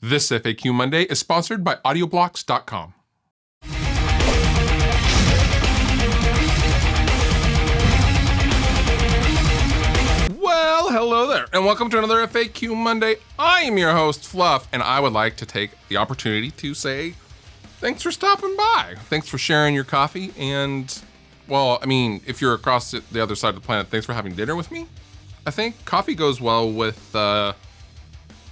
This FAQ Monday is sponsored by audioblocks.com. Well, hello there, and welcome to another FAQ Monday. I am your host, Fluff, and I would like to take the opportunity to say thanks for stopping by. Thanks for sharing your coffee, and, well, I mean, if you're across the other side of the planet, thanks for having dinner with me. I think coffee goes well with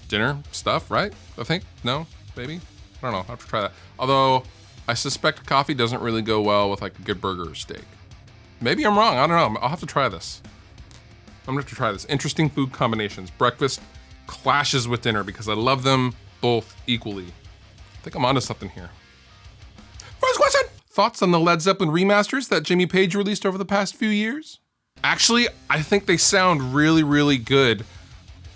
dinner stuff, right? I think? No? Maybe? I don't know. I'll have to try that. Although, I suspect coffee doesn't really go well with like a good burger or steak. Maybe I'm wrong. I don't know. I'll have to try this. I'm gonna have to try this. Interesting food combinations. Breakfast clashes with dinner because I love them both equally. I think I'm onto something here. First question! Thoughts on the Led Zeppelin remasters that Jimmy Page released over the past few years? Actually, I think they sound really, really good.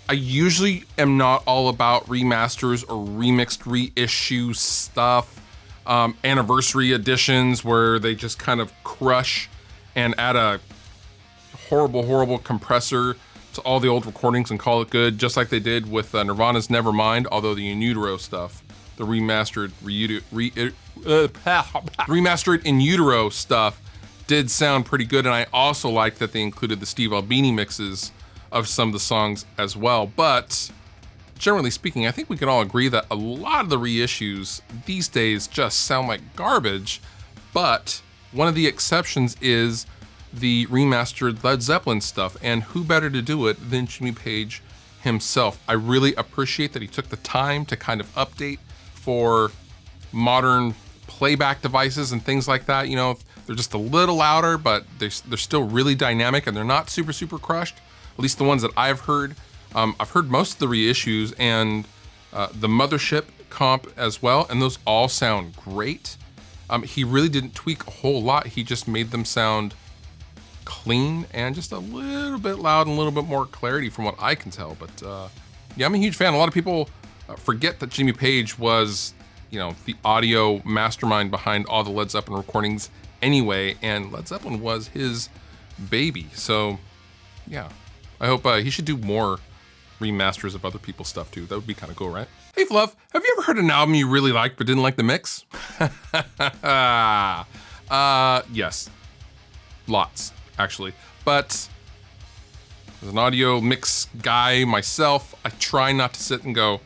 I usually am not all about remasters or remixed reissue stuff, anniversary editions where they just kind of crush and add a horrible compressor to all the old recordings and call it good, just like they did with Nirvana's Nevermind, although the In Utero stuff, the remastered In Utero stuff did sound pretty good, and I also like that they included the Steve Albini mixes of some of the songs as well. But generally speaking, I think we can all agree that a lot of the reissues these days just sound like garbage, but one of the exceptions is the remastered Led Zeppelin stuff, and who better to do it than Jimmy Page himself. I really appreciate that he took the time to kind of update for modern playback devices and things like that. You know, they're just a little louder, but they're still really dynamic, and they're not super crushed, at least the ones that I've heard. I've heard most of the reissues and the Mothership comp as well, and those all sound great. He really didn't tweak a whole lot. He just made them sound clean and just a little bit loud and a little bit more clarity from what I can tell. But yeah, I'm a huge fan. A lot of people forget that Jimmy Page was, you know, the audio mastermind behind all the Led Zeppelin recordings anyway, and Led Zeppelin was his baby. So yeah, I hope he should do more remasters of other people's stuff too. That would be kind of cool, right? Hey Fluff, have you ever heard an album you really liked but didn't like the mix? Yes, lots actually. But as an audio mix guy myself, I try not to sit and go,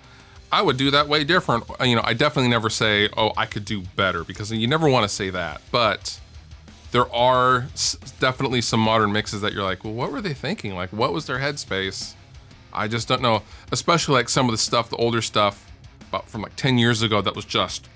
I would do that way different. You know, I definitely never say, oh, I could do better, because you never want to say that. But there are definitely some modern mixes that you're like, well, what were they thinking? Like, what was their headspace? I just don't know. Especially like some of the stuff, the older stuff from like 10 years ago that was just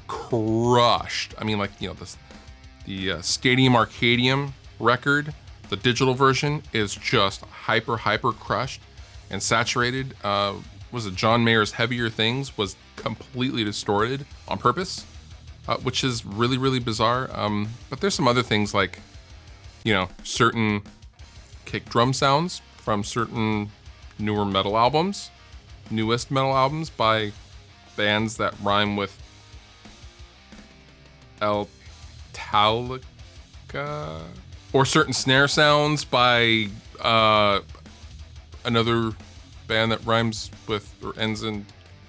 crushed. I mean, like, you know, the Stadium Arcadium record, the digital version is just hyper crushed and saturated. Was it John Mayer's Heavier Things was completely distorted on purpose, which is really bizarre. But there's some other things like, you know, certain kick drum sounds from certain newest metal albums by bands that rhyme with Metallica, or certain snare sounds by another band that rhymes with or ends in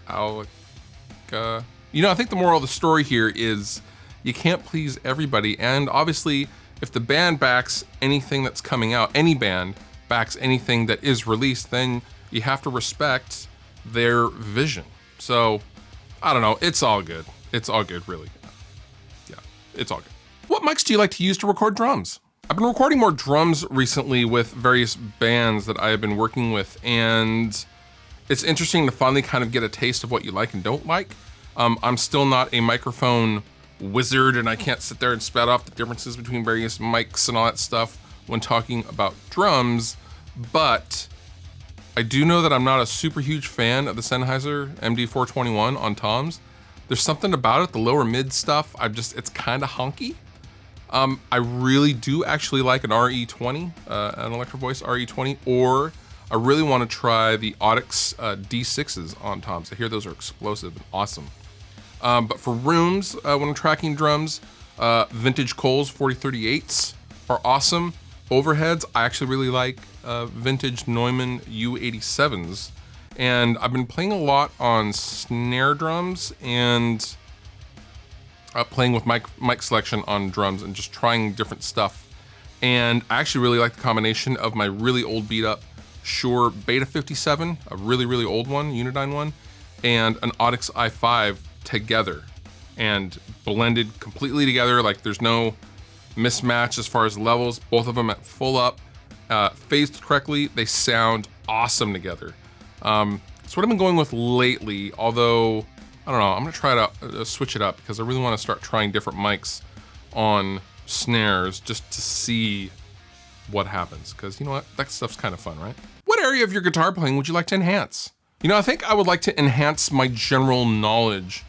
Alica. You know, I think the moral of the story here is you can't please everybody, and obviously if the band backs anything that's coming out, any band backs anything that is released, then you have to respect their vision. So I don't know, it's all good. It's all good, really. Yeah, it's all good. What mics do you like to use to record drums? I've been recording more drums recently with various bands that I have been working with, and it's interesting to finally kind of get a taste of what you like and don't like. I'm still not a microphone wizard, and I can't sit there and spout off the differences between various mics and all that stuff when talking about drums, but I do know that I'm not a super huge fan of the Sennheiser MD421 on toms. There's something about it, the lower mid stuff, it's kind of honky. I really do actually like an RE20, an Electro Voice RE20, or I really want to try the Audix D6s on toms. I hear those are explosive and awesome. But for rooms, when I'm tracking drums, vintage Coles 4038s are awesome. Overheads, I actually really like vintage Neumann U87s. And I've been playing a lot on snare drums and playing with mic selection on drums and just trying different stuff. And I actually really like the combination of my really old beat up Shure Beta 57, a really, really old one, Unidyne one, and an Audix i5 together and blended completely together. Like there's no mismatch as far as levels, both of them at full up, phased correctly. They sound awesome together. It's what I've been going with lately, although, I don't know, I'm gonna try to switch it up because I really wanna start trying different mics on snares just to see what happens. Because you know what, that stuff's kind of fun, right? What area of your guitar playing would you like to enhance? You know, I think I would like to enhance my general knowledge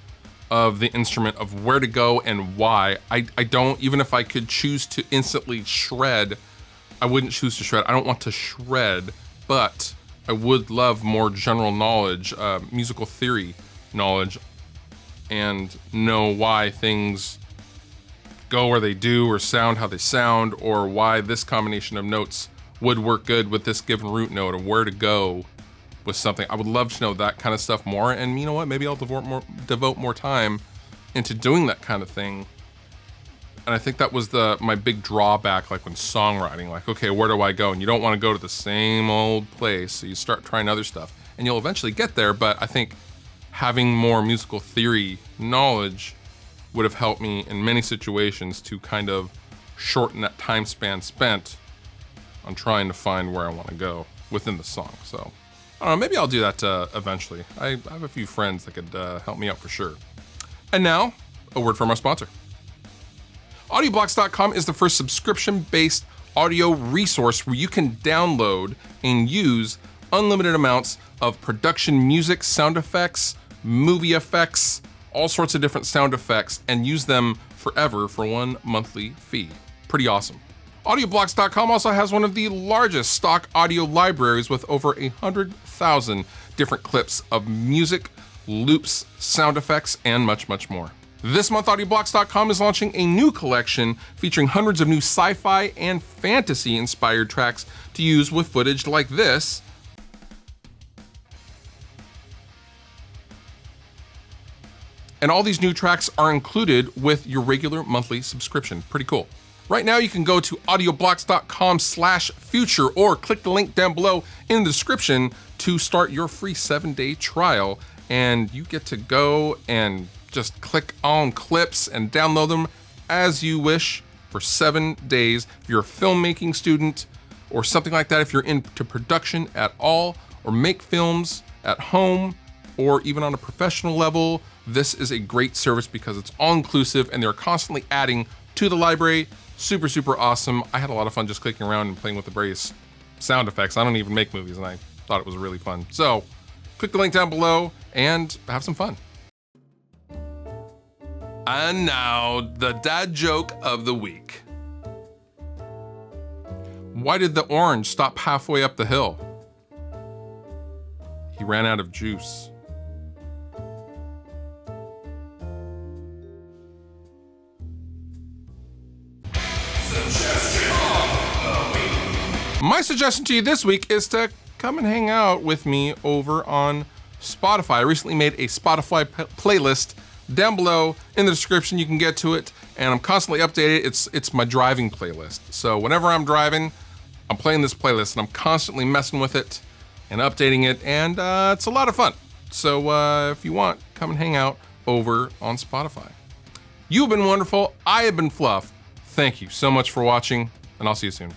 of the instrument, of where to go and why. I don't, even if I could choose to instantly shred, I wouldn't choose to shred. I don't want to shred, but I would love more general knowledge, musical theory knowledge, and know why things go where they do or sound how they sound, or why this combination of notes would work good with this given root note, or where to go with something. I would love to know that kind of stuff more, and you know what, maybe I'll devote more time into doing that kind of thing. And I think that was my big drawback, like when songwriting, like, okay, where do I go? And you don't want to go to the same old place, so you start trying other stuff. And you'll eventually get there, but I think having more musical theory knowledge would have helped me in many situations to kind of shorten that time span spent on trying to find where I want to go within the song. So, I don't know, maybe I'll do that eventually. I have a few friends that could help me out for sure. And now, a word from our sponsor. Audioblocks.com is the first subscription-based audio resource where you can download and use unlimited amounts of production music, sound effects, movie effects, all sorts of different sound effects, and use them forever for one monthly fee. Pretty awesome. Audioblocks.com also has one of the largest stock audio libraries with over 100,000 different clips of music, loops, sound effects, and much, much more. This month, Audioblocks.com is launching a new collection featuring hundreds of new sci-fi and fantasy-inspired tracks to use with footage like this. And all these new tracks are included with your regular monthly subscription. Pretty cool. Right now, you can go to audioblocks.com/future or click the link down below in the description to start your free 7-day trial. And you get to go and just click on clips and download them as you wish for 7 days. If you're a filmmaking student or something like that, if you're into production at all or make films at home or even on a professional level, this is a great service because it's all inclusive and they're constantly adding to the library. Super, super awesome. I had a lot of fun just clicking around and playing with the various sound effects. I don't even make movies and I thought it was really fun. So click the link down below and have some fun. And now, the dad joke of the week. Why did the orange stop halfway up the hill? He ran out of juice. My suggestion to you this week is to come and hang out with me over on Spotify. I recently made a Spotify playlist. Down below in the description, you can get to it, and I'm constantly updating it. It's my driving playlist. So whenever I'm driving, I'm playing this playlist, and I'm constantly messing with it and updating it, and it's a lot of fun. So if you want, come and hang out over on Spotify. You've been wonderful. I have been Fluff. Thank you so much for watching, and I'll see you soon.